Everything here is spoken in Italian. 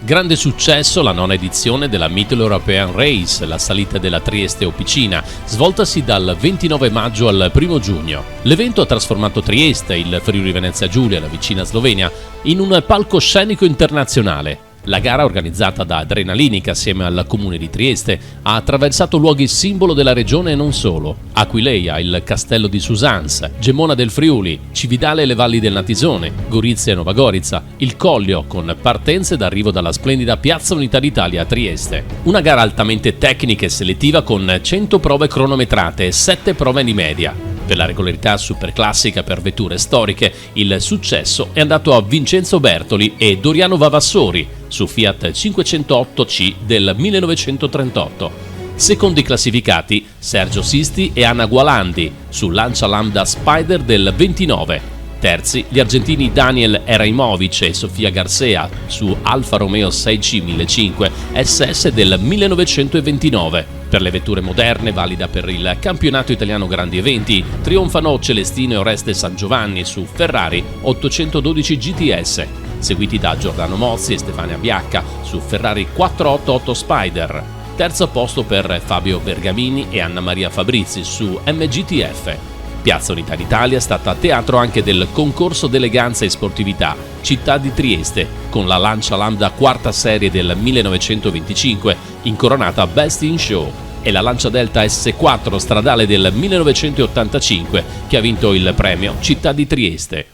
Grande successo la nona edizione della Mitteleuropean Race, la salita della Trieste Opicina, svoltasi dal 29 maggio al 1 giugno. L'evento ha trasformato Trieste, il Friuli Venezia Giulia e la vicina Slovenia, in un palcoscenico internazionale. La gara, organizzata da Adrenalinica assieme al comune di Trieste, ha attraversato luoghi simbolo della regione e non solo: Aquileia, il castello di Susans, Gemona del Friuli, Cividale e le valli del Natisone, Gorizia e Nova Gorica, il Collio, con partenze d'arrivo dalla splendida Piazza Unità d'Italia a Trieste. Una gara altamente tecnica e selettiva con 100 prove cronometrate e 7 prove di media. Per la regolarità superclassica per vetture storiche, il successo è andato a Vincenzo Bertoli e Doriano Vavassori su Fiat 508C del 1938. Secondi classificati Sergio Sisti e Anna Gualandi su Lancia Lambda Spider del 29. Terzi gli argentini Daniel Eraimovic e Sofia Garcea su Alfa Romeo 6C 1500 SS del 1929. Per le vetture moderne, valida per il campionato italiano grandi eventi, trionfano Celestino e Oreste San Giovanni su Ferrari 812 GTS, seguiti da Giordano Mozzi e Stefania Biacca su Ferrari 488 Spider. Terzo posto per Fabio Bergamini e Anna Maria Fabrizi su MGTF. Piazza Unità d'Italia è stata teatro anche del concorso d'eleganza e sportività Città di Trieste, con la Lancia Lambda quarta serie del 1925, incoronata Best in Show, e la Lancia Delta S4 stradale del 1985, che ha vinto il premio Città di Trieste.